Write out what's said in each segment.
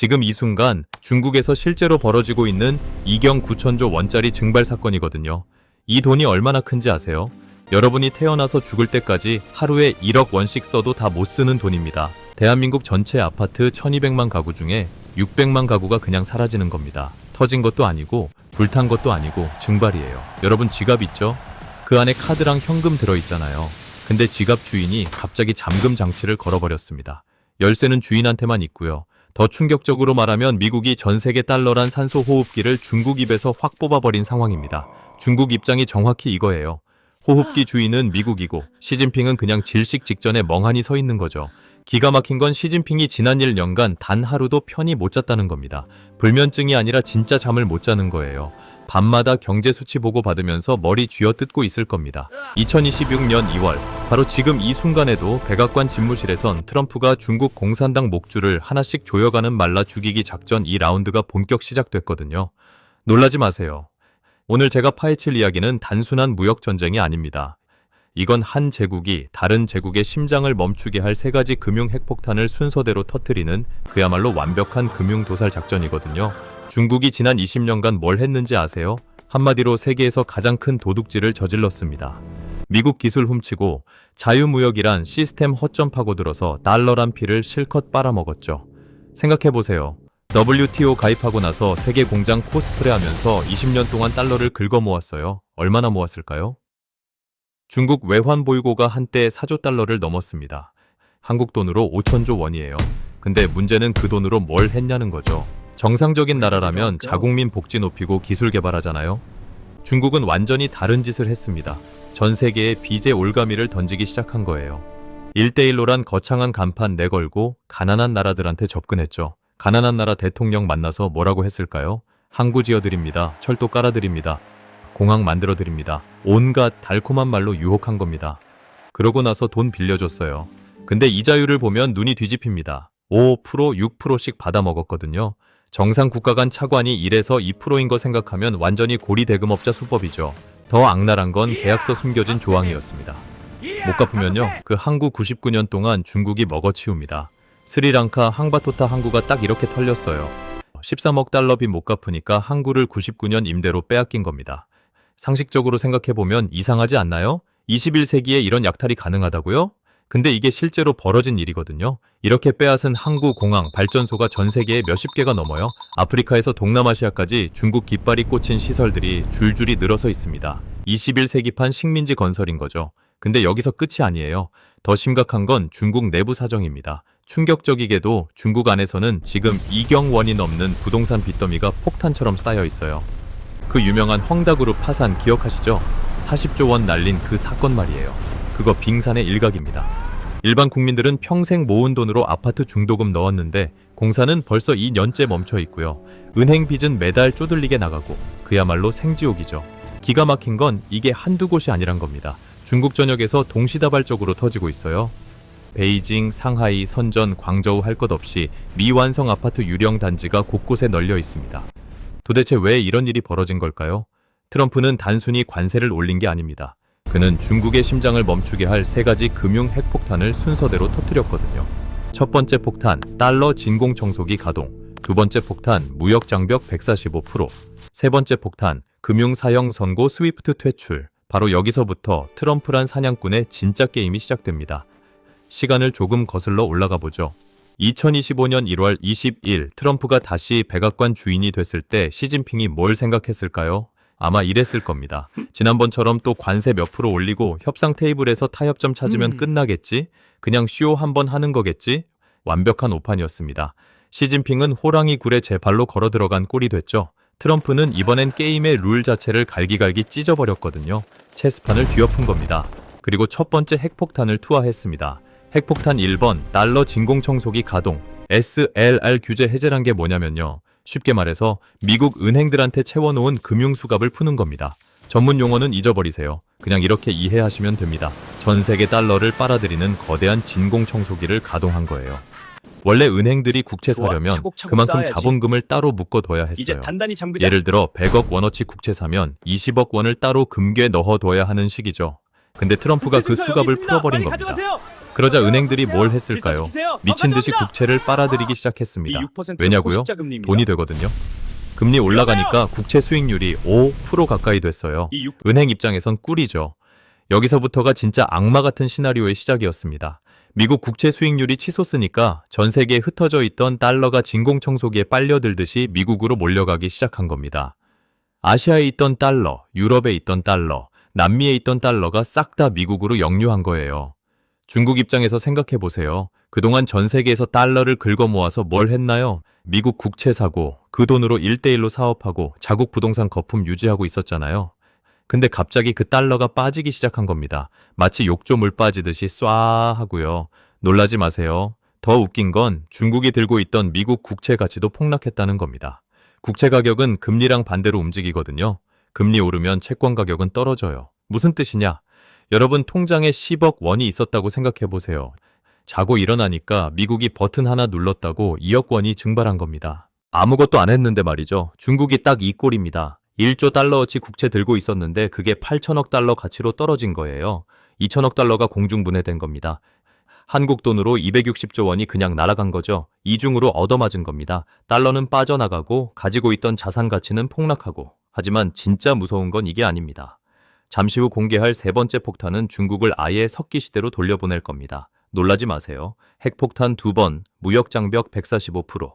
지금 이 순간 중국에서 실제로 벌어지고 있는 2경 9천조 원짜리 증발 사건이거든요. 이 돈이 얼마나 큰지 아세요? 여러분이 태어나서 죽을 때까지 하루에 1억 원씩 써도 다 못 쓰는 돈입니다. 대한민국 전체 아파트 1200만 가구 중에 600만 가구가 그냥 사라지는 겁니다. 터진 것도 아니고 불탄 것도 아니고 증발이에요. 여러분 지갑 있죠? 그 안에 카드랑 현금 들어있잖아요. 근데 지갑 주인이 갑자기 잠금 장치를 걸어버렸습니다. 열쇠는 주인한테만 있고요. 더 충격적으로 말하면 미국이 전 세계 달러란 산소 호흡기를 중국 입에서 확 뽑아버린 상황입니다. 중국 입장이 정확히 이거예요. 호흡기 주인은 미국이고 시진핑은 그냥 질식 직전에 멍하니 서 있는 거죠. 기가 막힌 건 시진핑이 지난 1년간 단 하루도 편히 못 잤다는 겁니다. 불면증이 아니라 진짜 잠을 못 자는 거예요. 밤마다 경제 수치 보고 받으면서 머리 쥐어뜯고 있을 겁니다. 2026년 2월, 바로 지금 이 순간에도 백악관 집무실에선 트럼프가 중국 공산당 목줄을 하나씩 조여가는 말라 죽이기 작전 2라운드가 본격 시작됐거든요. 놀라지 마세요. 오늘 제가 파헤칠 이야기는 단순한 무역 전쟁이 아닙니다. 이건 한 제국이 다른 제국의 심장을 멈추게 할 3가지 금융 핵폭탄을 순서대로 터뜨리는 그야말로 완벽한 금융 도살 작전이거든요. 중국이 지난 20년간 뭘 했는지 아세요? 한마디로 세계에서 가장 큰 도둑질을 저질렀습니다. 미국 기술 훔치고 자유무역이란 시스템 허점 파고들어서 달러란 피를 실컷 빨아먹었죠. 생각해보세요. WTO 가입하고 나서 세계 공장 코스프레 하면서 20년 동안 달러를 긁어 모았어요. 얼마나 모았을까요? 중국 외환 보유고가 한때 4조 달러를 넘었습니다. 한국 돈으로 5천조 원이에요. 근데 문제는 그 돈으로 뭘 했냐는 거죠. 정상적인 나라라면 자국민 복지 높이고 기술 개발하잖아요. 중국은 완전히 다른 짓을 했습니다. 전 세계에 빚의 올가미를 던지기 시작한 거예요. 1대1로란 거창한 간판 내걸고 가난한 나라들한테 접근했죠. 가난한 나라 대통령 만나서 뭐라고 했을까요? 항구 지어드립니다. 철도 깔아드립니다. 공항 만들어드립니다. 온갖 달콤한 말로 유혹한 겁니다. 그러고 나서 돈 빌려줬어요. 근데 이자율을 보면 눈이 뒤집힙니다. 5%, 6%씩 받아먹었거든요. 정상 국가 간 차관이 1에서 2%인 거 생각하면 완전히 고리대금업자 수법이죠. 더 악랄한 건 계약서 숨겨진 조항이었습니다. 못 갚으면요, 그 항구 99년 동안 중국이 먹어치웁니다. 스리랑카 항바토타 항구가 딱 이렇게 털렸어요. 13억 달러 빚 못 갚으니까 항구를 99년 임대로 빼앗긴 겁니다. 상식적으로 생각해보면 이상하지 않나요? 21세기에 이런 약탈이 가능하다고요? 근데 이게 실제로 벌어진 일이거든요. 이렇게 빼앗은 항구, 공항, 발전소가 전 세계에 몇십 개가 넘어요. 아프리카에서 동남아시아까지 중국 깃발이 꽂힌 시설들이 줄줄이 늘어서 있습니다. 21세기판 식민지 건설인 거죠. 근데 여기서 끝이 아니에요. 더 심각한 건 중국 내부 사정입니다. 충격적이게도 중국 안에서는 지금 2경 원이 넘는 부동산 빚더미가 폭탄처럼 쌓여 있어요. 그 유명한 헝다그룹 파산 기억하시죠? 40조 원 날린 그 사건 말이에요. 그거 빙산의 일각입니다. 일반 국민들은 평생 모은 돈으로 아파트 중도금 넣었는데 공사는 벌써 2년째 멈춰 있고요. 은행 빚은 매달 쪼들리게 나가고 그야말로 생지옥이죠. 기가 막힌 건 이게 한두 곳이 아니란 겁니다. 중국 전역에서 동시다발적으로 터지고 있어요. 베이징, 상하이, 선전, 광저우 할 것 없이 미완성 아파트 유령 단지가 곳곳에 널려 있습니다. 도대체 왜 이런 일이 벌어진 걸까요? 트럼프는 단순히 관세를 올린 게 아닙니다. 그는 중국의 심장을 멈추게 할 3가지 금융 핵폭탄을 순서대로 터뜨렸거든요. 첫 번째 폭탄, 달러 진공청소기 가동. 두 번째 폭탄, 무역 장벽 145%. 세 번째 폭탄, 금융 사형 선고 스위프트 퇴출. 바로 여기서부터 트럼프란 사냥꾼의 진짜 게임이 시작됩니다. 시간을 조금 거슬러 올라가 보죠. 2025년 1월 20일 트럼프가 다시 백악관 주인이 됐을 때 시진핑이 뭘 생각했을까요? 아마 이랬을 겁니다. 지난번처럼 또 관세 몇 프로 올리고 협상 테이블에서 타협점 찾으면 끝나겠지? 그냥 쇼 한번 하는 거겠지? 완벽한 오판이었습니다. 시진핑은 호랑이 굴에 제 발로 걸어 들어간 꼴이 됐죠. 트럼프는 이번엔 게임의 룰 자체를 갈기갈기 찢어버렸거든요. 체스판을 뒤엎은 겁니다. 그리고 첫 번째 핵폭탄을 투하했습니다. 핵폭탄 1번, 달러 진공청소기 가동. SLR 규제 해제란 게 뭐냐면요. 쉽게 말해서 미국 은행들한테 채워놓은 금융수갑을 푸는 겁니다. 전문 용어는 잊어버리세요. 그냥 이렇게 이해하시면 됩니다. 전 세계 달러를 빨아들이는 거대한 진공청소기를 가동한 거예요. 원래 은행들이 국채 사려면 차곡차곡 그만큼 쌓아야지. 자본금을 따로 묶어둬야 이제 했어요. 단단히 잠그자. 예를 들어 100억 원어치 국채 사면 20억 원을 따로 금괴 넣어둬야 하는 식이죠. 근데 트럼프가 그 수갑을 풀어버린 겁니다. 그러자 은행들이 뭘 했을까요? 미친 듯이 국채를 빨아들이기 시작했습니다. 왜냐고요? 돈이 되거든요. 금리 올라가니까 국채 수익률이 5% 가까이 됐어요. 은행 입장에선 꿀이죠. 여기서부터가 진짜 악마 같은 시나리오의 시작이었습니다. 미국 국채 수익률이 치솟으니까 전 세계에 흩어져 있던 달러가 진공청소기에 빨려들듯이 미국으로 몰려가기 시작한 겁니다. 아시아에 있던 달러, 유럽에 있던 달러, 남미에 있던 달러가 싹 다 미국으로 역류한 거예요. 중국 입장에서 생각해 보세요. 그동안 전 세계에서 달러를 긁어 모아서 뭘 했나요? 미국 국채 사고, 그 돈으로 1대1로 사업하고 자국 부동산 거품 유지하고 있었잖아요. 근데 갑자기 그 달러가 빠지기 시작한 겁니다. 마치 욕조물 빠지듯이 쏴 하고요. 놀라지 마세요. 더 웃긴 건 중국이 들고 있던 미국 국채 가치도 폭락했다는 겁니다. 국채 가격은 금리랑 반대로 움직이거든요. 금리 오르면 채권 가격은 떨어져요. 무슨 뜻이냐? 여러분 통장에 10억 원이 있었다고 생각해 보세요. 자고 일어나니까 미국이 버튼 하나 눌렀다고 2억 원이 증발한 겁니다. 아무것도 안 했는데 말이죠. 중국이 딱 이 꼴입니다. 1조 달러어치 국채 들고 있었는데 그게 8천억 달러 가치로 떨어진 거예요. 2천억 달러가 공중분해된 겁니다. 한국 돈으로 260조 원이 그냥 날아간 거죠. 이중으로 얻어맞은 겁니다. 달러는 빠져나가고 가지고 있던 자산 가치는 폭락하고. 하지만 진짜 무서운 건 이게 아닙니다. 잠시 후 공개할 세 번째 폭탄은 중국을 아예 석기 시대로 돌려보낼 겁니다. 놀라지 마세요. 핵폭탄 2번, 무역장벽 145%.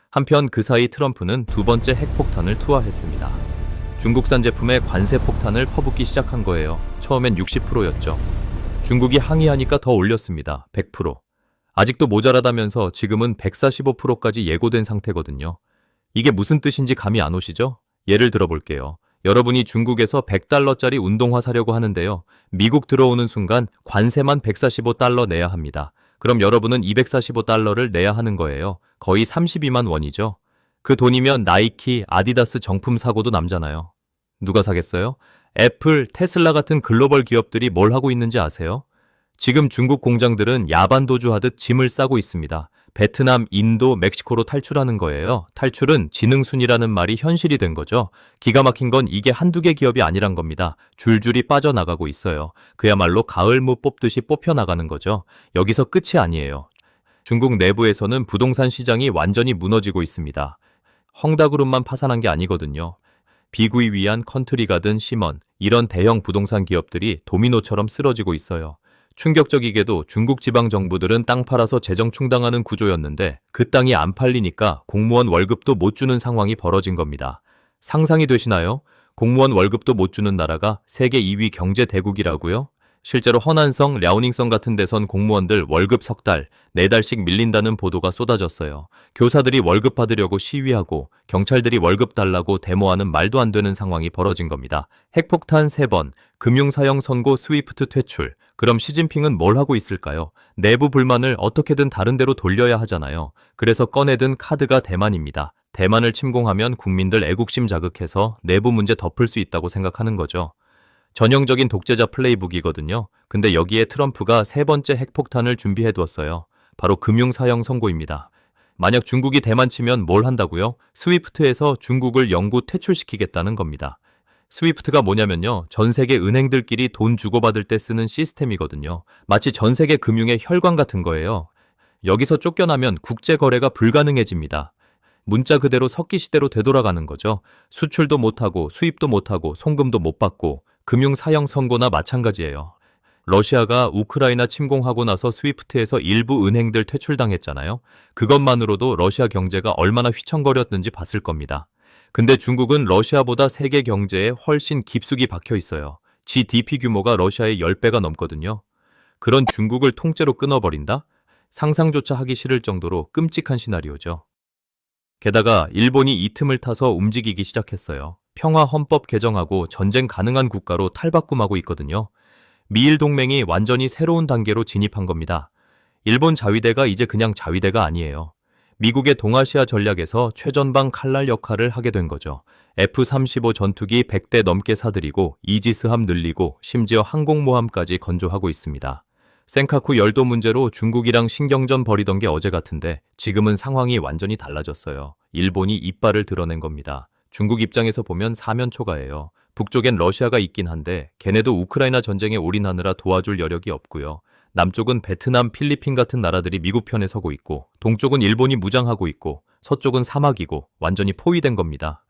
한편 그 사이 트럼프는 두 번째 핵폭탄을 투하했습니다. 중국산 제품에 관세 폭탄을 퍼붓기 시작한 거예요. 처음엔 60%였죠. 중국이 항의하니까 더 올렸습니다. 100%. 아직도 모자라다면서 지금은 145%까지 예고된 상태거든요. 이게 무슨 뜻인지 감이 안 오시죠? 예를 들어볼게요. 여러분이 중국에서 100달러짜리 운동화 사려고 하는데요. 미국 들어오는 순간 관세만 145달러 내야 합니다. 그럼 여러분은 245달러를 내야 하는 거예요. 거의 32만 원이죠. 그 돈이면 나이키, 아디다스 정품 사고도 남잖아요. 누가 사겠어요? 애플, 테슬라 같은 글로벌 기업들이 뭘 하고 있는지 아세요? 지금 중국 공장들은 야반도주하듯 짐을 싸고 있습니다. 베트남, 인도, 멕시코로 탈출하는 거예요. 탈출은 지능순이라는 말이 현실이 된 거죠. 기가 막힌 건 이게 한두 개 기업이 아니란 겁니다. 줄줄이 빠져나가고 있어요. 그야말로 가을무 뽑듯이 뽑혀나가는 거죠. 여기서 끝이 아니에요. 중국 내부에서는 부동산 시장이 완전히 무너지고 있습니다. 헝다그룹만 파산한 게 아니거든요. 비구이 위한 컨트리가든 시먼, 이런 대형 부동산 기업들이 도미노처럼 쓰러지고 있어요. 충격적이게도 중국 지방 정부들은 땅 팔아서 재정 충당하는 구조였는데 그 땅이 안 팔리니까 공무원 월급도 못 주는 상황이 벌어진 겁니다. 상상이 되시나요? 공무원 월급도 못 주는 나라가 세계 2위 경제 대국이라고요? 실제로 허난성, 랴오닝성 같은 데선 공무원들 월급 석 달, 네 달씩 밀린다는 보도가 쏟아졌어요. 교사들이 월급 받으려고 시위하고 경찰들이 월급 달라고 데모하는 말도 안 되는 상황이 벌어진 겁니다. 핵폭탄 3번, 금융사형 선고 스위프트 퇴출. 그럼 시진핑은 뭘 하고 있을까요? 내부 불만을 어떻게든 다른 데로 돌려야 하잖아요. 그래서 꺼내든 카드가 대만입니다. 대만을 침공하면 국민들 애국심 자극해서 내부 문제 덮을 수 있다고 생각하는 거죠. 전형적인 독재자 플레이북이거든요. 근데 여기에 트럼프가 세 번째 핵폭탄을 준비해두었어요. 바로 금융사형 선고입니다. 만약 중국이 대만 치면 뭘 한다고요? 스위프트에서 중국을 영구 퇴출시키겠다는 겁니다. 스위프트가 뭐냐면요. 전 세계 은행들끼리 돈 주고받을 때 쓰는 시스템이거든요. 마치 전 세계 금융의 혈관 같은 거예요. 여기서 쫓겨나면 국제거래가 불가능해집니다. 문자 그대로 석기 시대로 되돌아가는 거죠. 수출도 못하고 수입도 못하고 송금도 못 받고 금융 사형 선고나 마찬가지예요. 러시아가 우크라이나 침공하고 나서 스위프트에서 일부 은행들 퇴출당했잖아요. 그것만으로도 러시아 경제가 얼마나 휘청거렸는지 봤을 겁니다. 근데 중국은 러시아보다 세계 경제에 훨씬 깊숙이 박혀 있어요. GDP 규모가 러시아의 10배가 넘거든요. 그런 중국을 통째로 끊어버린다? 상상조차 하기 싫을 정도로 끔찍한 시나리오죠. 게다가 일본이 이 틈을 타서 움직이기 시작했어요. 평화 헌법 개정하고 전쟁 가능한 국가로 탈바꿈하고 있거든요. 미일 동맹이 완전히 새로운 단계로 진입한 겁니다. 일본 자위대가 이제 그냥 자위대가 아니에요. 미국의 동아시아 전략에서 최전방 칼날 역할을 하게 된 거죠. F-35 전투기 100대 넘게 사들이고 이지스함 늘리고 심지어 항공모함까지 건조하고 있습니다. 센카쿠 열도 문제로 중국이랑 신경전 벌이던 게 어제 같은데 지금은 상황이 완전히 달라졌어요. 일본이 이빨을 드러낸 겁니다. 중국 입장에서 보면 사면초가예요. 북쪽엔 러시아가 있긴 한데 걔네도 우크라이나 전쟁에 올인하느라 도와줄 여력이 없고요. 남쪽은 베트남, 필리핀 같은 나라들이 미국 편에 서고 있고, 동쪽은 일본이 무장하고 있고, 서쪽은 사막이고, 완전히 포위된 겁니다.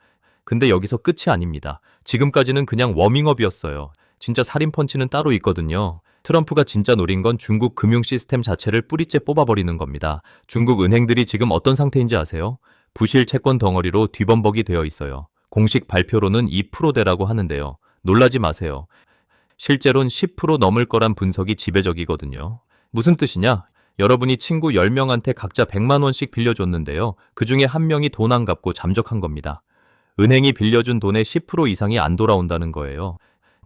근데 여기서 끝이 아닙니다. 지금까지는 그냥 워밍업이었어요. 진짜 살인 펀치는 따로 있거든요. 트럼프가 진짜 노린 건 중국 금융 시스템 자체를 뿌리째 뽑아버리는 겁니다. 중국 은행들이 지금 어떤 상태인지 아세요? 부실 채권 덩어리로 뒤범벅이 되어 있어요. 공식 발표로는 2%대라고 하는데요. 놀라지 마세요. 실제로는 10% 넘을 거란 분석이 지배적이거든요. 무슨 뜻이냐? 여러분이 친구 10명한테 각자 100만 원씩 빌려줬는데요. 그 중에 한 명이 돈 안 갚고 잠적한 겁니다. 은행이 빌려준 돈의 10% 이상이 안 돌아온다는 거예요.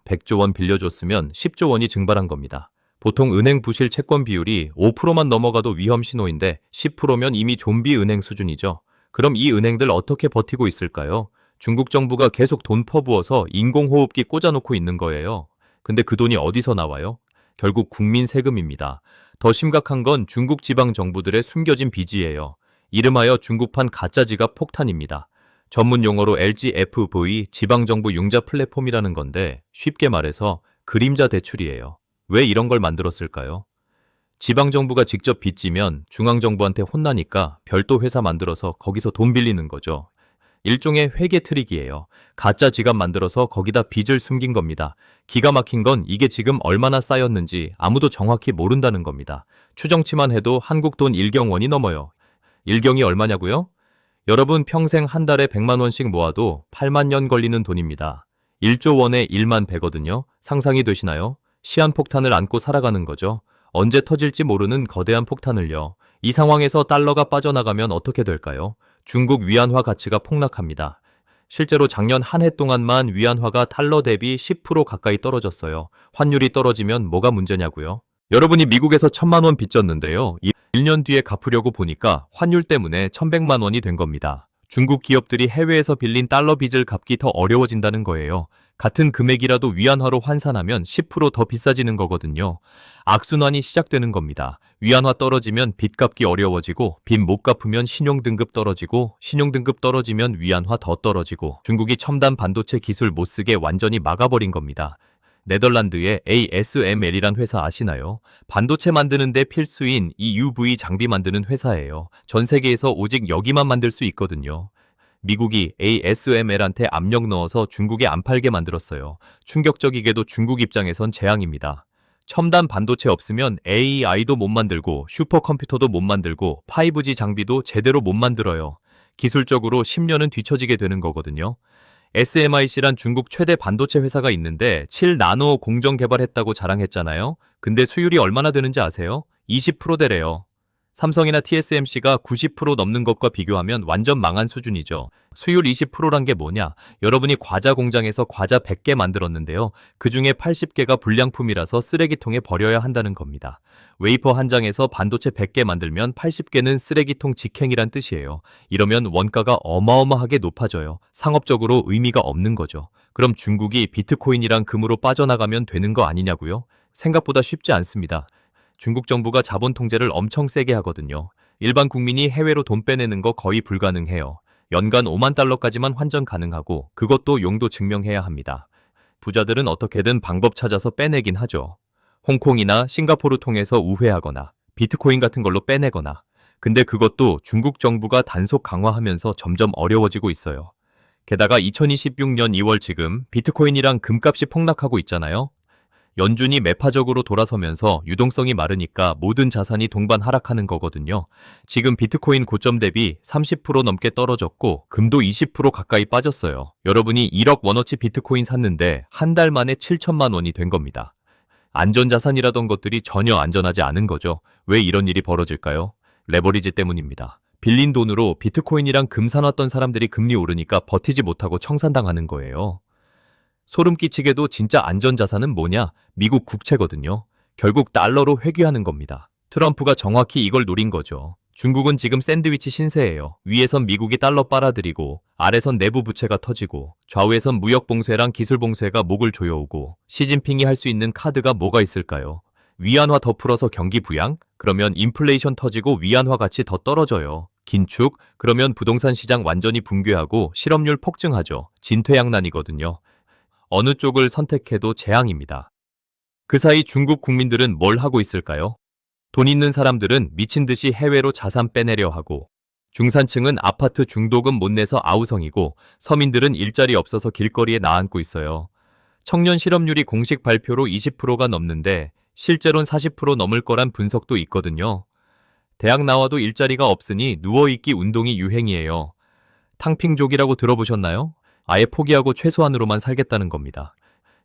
100조 원 빌려줬으면 10조 원이 증발한 겁니다. 보통 은행 부실 채권 비율이 5%만 넘어가도 위험 신호인데 10%면 이미 좀비 은행 수준이죠. 그럼 이 은행들 어떻게 버티고 있을까요? 중국 정부가 계속 돈 퍼부어서 인공호흡기 꽂아놓고 있는 거예요. 근데 그 돈이 어디서 나와요? 결국 국민 세금입니다. 더 심각한 건 중국 지방 정부들의 숨겨진 빚이에요. 이름하여 중국판 가짜 지갑 폭탄입니다. 전문 용어로 LGFV 지방정부 융자 플랫폼이라는 건데 쉽게 말해서 그림자 대출이에요. 왜 이런 걸 만들었을까요? 지방정부가 직접 빚지면 중앙정부한테 혼나니까 별도 회사 만들어서 거기서 돈 빌리는 거죠. 일종의 회계 트릭이에요. 가짜 지갑 만들어서 거기다 빚을 숨긴 겁니다. 기가 막힌 건 이게 지금 얼마나 쌓였는지 아무도 정확히 모른다는 겁니다. 추정치만 해도 한국 돈 1경원이 넘어요. 1경이 얼마냐고요? 여러분 평생 한 달에 100만 원씩 모아도 8만 년 걸리는 돈입니다. 1조 원에 1만 배거든요. 상상이 되시나요? 시한폭탄을 안고 살아가는 거죠. 언제 터질지 모르는 거대한 폭탄을요. 이 상황에서 달러가 빠져나가면 어떻게 될까요? 중국 위안화 가치가 폭락합니다. 실제로 작년 한 해 동안만 위안화가 달러 대비 10% 가까이 떨어졌어요. 환율이 떨어지면 뭐가 문제냐고요? 여러분이 미국에서 1,000만 원 빚졌는데요. 1년 뒤에 갚으려고 보니까 환율 때문에 1,100만 원이 된 겁니다. 중국 기업들이 해외에서 빌린 달러 빚을 갚기 더 어려워진다는 거예요. 같은 금액이라도 위안화로 환산하면 10%더 비싸지는 거거든요. 악순환이 시작되는 겁니다. 위안화 떨어지면 빚 갚기 어려워지고 빚 못 갚으면 신용등급 떨어지고 신용등급 떨어지면 위안화 더 떨어지고 중국이 첨단 반도체 기술 못 쓰게 완전히 막아버린 겁니다. 네덜란드의 ASML이란 회사 아시나요? 반도체 만드는데 필수인 EUV 장비 만드는 회사예요. 전 세계에서 오직 여기만 만들 수 있거든요. 미국이 ASML한테 압력 넣어서 중국에 안 팔게 만들었어요. 충격적이게도 중국 입장에선 재앙입니다. 첨단 반도체 없으면 AI도 못 만들고 슈퍼컴퓨터도 못 만들고 5G 장비도 제대로 못 만들어요. 기술적으로 10년은 뒤처지게 되는 거거든요. SMIC란 중국 최대 반도체 회사가 있는데 7나노 공정 개발했다고 자랑했잖아요. 근데 수율이 얼마나 되는지 아세요? 20%대래요. 삼성이나 TSMC가 90% 넘는 것과 비교하면 완전 망한 수준이죠. 수율 20%란 게 뭐냐? 여러분이 과자 공장에서 과자 100개 만들었는데요. 그 중에 80개가 불량품이라서 쓰레기통에 버려야 한다는 겁니다. 웨이퍼 한 장에서 반도체 100개 만들면 80개는 쓰레기통 직행이란 뜻이에요. 이러면 원가가 어마어마하게 높아져요. 상업적으로 의미가 없는 거죠. 그럼 중국이 비트코인이랑 금으로 빠져나가면 되는 거 아니냐고요? 생각보다 쉽지 않습니다. 중국 정부가 자본 통제를 엄청 세게 하거든요. 일반 국민이 해외로 돈 빼내는 거 거의 불가능해요. 연간 5만 달러까지만 환전 가능하고 그것도 용도 증명해야 합니다. 부자들은 어떻게든 방법 찾아서 빼내긴 하죠. 홍콩이나 싱가포르 통해서 우회하거나 비트코인 같은 걸로 빼내거나. 근데 그것도 중국 정부가 단속 강화하면서 점점 어려워지고 있어요. 게다가 2026년 2월 지금 비트코인이랑 금값이 폭락하고 있잖아요. 연준이 매파적으로 돌아서면서 유동성이 마르니까 모든 자산이 동반 하락하는 거거든요. 지금 비트코인 고점 대비 30% 넘게 떨어졌고 금도 20% 가까이 빠졌어요. 여러분이 1억 원어치 비트코인 샀는데 한 달 만에 7천만 원이 된 겁니다. 안전자산이라던 것들이 전혀 안전하지 않은 거죠. 왜 이런 일이 벌어질까요? 레버리지 때문입니다. 빌린 돈으로 비트코인이랑 금 사놨던 사람들이 금리 오르니까 버티지 못하고 청산당하는 거예요. 소름 끼치게도 진짜 안전자산은 뭐냐? 미국 국채거든요. 결국 달러로 회귀하는 겁니다. 트럼프가 정확히 이걸 노린 거죠. 중국은 지금 샌드위치 신세예요. 위에선 미국이 달러 빨아들이고 아래선 내부 부채가 터지고 좌우에선 무역 봉쇄랑 기술 봉쇄가 목을 조여오고 시진핑이 할 수 있는 카드가 뭐가 있을까요? 위안화 더 풀어서 경기 부양? 그러면 인플레이션 터지고 위안화 가치 더 떨어져요. 긴축? 그러면 부동산 시장 완전히 붕괴하고 실업률 폭증하죠. 진퇴양난이거든요. 어느 쪽을 선택해도 재앙입니다. 그 사이 중국 국민들은 뭘 하고 있을까요? 돈 있는 사람들은 미친 듯이 해외로 자산 빼내려 하고, 중산층은 아파트 중도금 못 내서 아우성이고, 서민들은 일자리 없어서 길거리에 나앉고 있어요. 청년 실업률이 공식 발표로 20%가 넘는데 실제로는 40% 넘을 거란 분석도 있거든요. 대학 나와도 일자리가 없으니 누워있기 운동이 유행이에요. 탕핑족이라고 들어보셨나요? 아예 포기하고 최소한으로만 살겠다는 겁니다.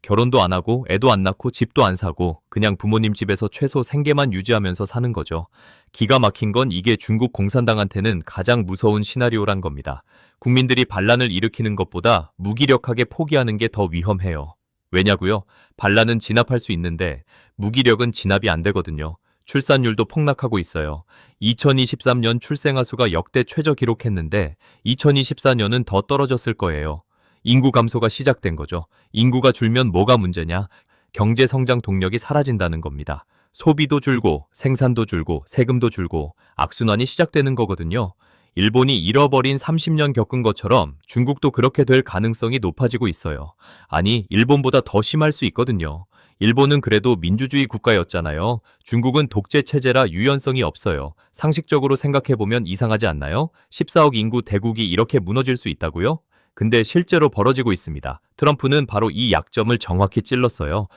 결혼도 안 하고 애도 안 낳고 집도 안 사고 그냥 부모님 집에서 최소 생계만 유지하면서 사는 거죠. 기가 막힌 건 이게 중국 공산당한테는 가장 무서운 시나리오란 겁니다. 국민들이 반란을 일으키는 것보다 무기력하게 포기하는 게 더 위험해요. 왜냐고요? 반란은 진압할 수 있는데 무기력은 진압이 안 되거든요. 출산율도 폭락하고 있어요. 2023년 출생아 수가 역대 최저 기록했는데 2024년은 더 떨어졌을 거예요. 인구 감소가 시작된 거죠. 인구가 줄면 뭐가 문제냐? 경제 성장 동력이 사라진다는 겁니다. 소비도 줄고 생산도 줄고 세금도 줄고 악순환이 시작되는 거거든요. 일본이 잃어버린 30년 겪은 것처럼 중국도 그렇게 될 가능성이 높아지고 있어요. 아니, 일본보다 더 심할 수 있거든요. 일본은 그래도 민주주의 국가였잖아요. 중국은 독재 체제라 유연성이 없어요. 상식적으로 생각해보면 이상하지 않나요? 14억 인구 대국이 이렇게 무너질 수 있다고요? 근데 실제로 벌어지고 있습니다. 트럼프는 바로 이 약점을 정확히 찔렀어요.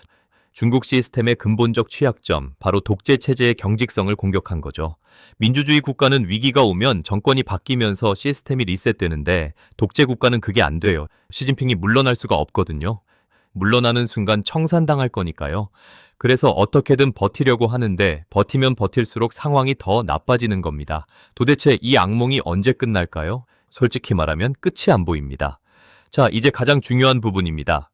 중국 시스템의 근본적 취약점, 바로 독재 체제의 경직성을 공격한 거죠. 민주주의 국가는 위기가 오면 정권이 바뀌면서 시스템이 리셋되는데 독재 국가는 그게 안 돼요. 시진핑이 물러날 수가 없거든요. 물러나는 순간 청산당할 거니까요. 그래서 어떻게든 버티려고 하는데 버티면 버틸수록 상황이 더 나빠지는 겁니다. 도대체 이 악몽이 언제 끝날까요? 솔직히 말하면 끝이 안 보입니다. 자, 이제 가장 중요한 부분입니다.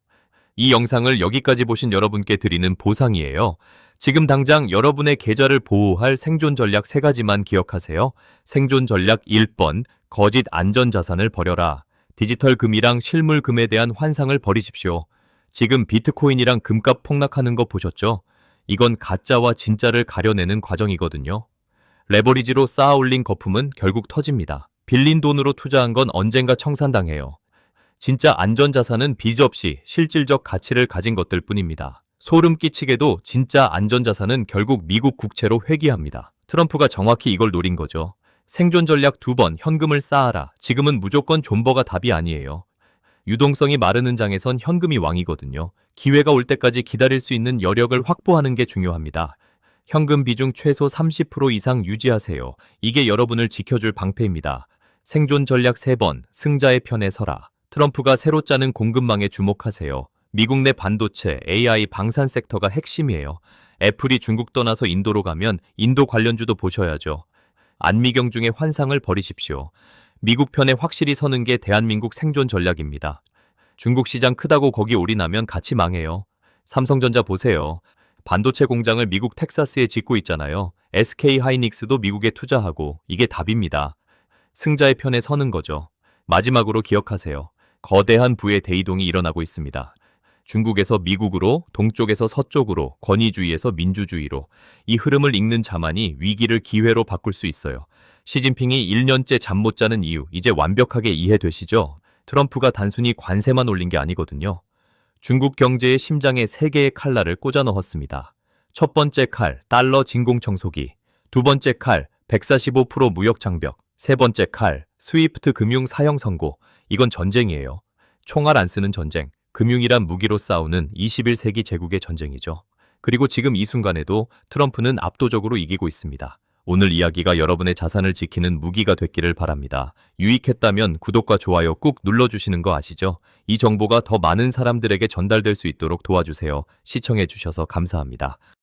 이 영상을 여기까지 보신 여러분께 드리는 보상이에요. 지금 당장 여러분의 계좌를 보호할 생존 전략 3가지만 기억하세요. 생존 전략 1번, 거짓 안전자산을 버려라. 디지털 금이랑 실물 금에 대한 환상을 버리십시오. 지금 비트코인이랑 금값 폭락하는 거 보셨죠? 이건 가짜와 진짜를 가려내는 과정이거든요. 레버리지로 쌓아 올린 거품은 결국 터집니다. 빌린 돈으로 투자한 건 언젠가 청산당해요. 진짜 안전자산은 빚 없이 실질적 가치를 가진 것들 뿐입니다. 소름 끼치게도 진짜 안전자산은 결국 미국 국채로 회귀합니다. 트럼프가 정확히 이걸 노린 거죠. 생존 전략 2번, 현금을 쌓아라. 지금은 무조건 존버가 답이 아니에요. 유동성이 마르는 장에선 현금이 왕이거든요. 기회가 올 때까지 기다릴 수 있는 여력을 확보하는 게 중요합니다. 현금 비중 최소 30% 이상 유지하세요. 이게 여러분을 지켜줄 방패입니다. 생존 전략 3번, 승자의 편에 서라. 트럼프가 새로 짜는 공급망에 주목하세요. 미국 내 반도체, AI, 방산 섹터가 핵심이에요. 애플이 중국 떠나서 인도로 가면 인도 관련주도 보셔야죠. 안미경 중에 환상을 버리십시오. 미국 편에 확실히 서는 게 대한민국 생존 전략입니다. 중국 시장 크다고 거기 올인하면 같이 망해요. 삼성전자 보세요. 반도체 공장을 미국 텍사스에 짓고 있잖아요. SK 하이닉스도 미국에 투자하고 이게 답입니다. 승자의 편에 서는 거죠. 마지막으로 기억하세요. 거대한 부의 대이동이 일어나고 있습니다. 중국에서 미국으로, 동쪽에서 서쪽으로, 권위주의에서 민주주의로 이 흐름을 읽는 자만이 위기를 기회로 바꿀 수 있어요. 시진핑이 1년째 잠 못 자는 이유 이제 완벽하게 이해되시죠? 트럼프가 단순히 관세만 올린 게 아니거든요. 중국 경제의 심장에 3개의 칼날을 꽂아 넣었습니다. 첫 번째 칼, 달러 진공청소기. 두 번째 칼, 145% 무역 장벽. 세 번째 칼, 스위프트 금융 사형 선고. 이건 전쟁이에요. 총알 안 쓰는 전쟁. 금융이란 무기로 싸우는 21세기 제국의 전쟁이죠. 그리고 지금 이 순간에도 트럼프는 압도적으로 이기고 있습니다. 오늘 이야기가 여러분의 자산을 지키는 무기가 됐기를 바랍니다. 유익했다면 구독과 좋아요 꾹 눌러주시는 거 아시죠? 이 정보가 더 많은 사람들에게 전달될 수 있도록 도와주세요. 시청해주셔서 감사합니다.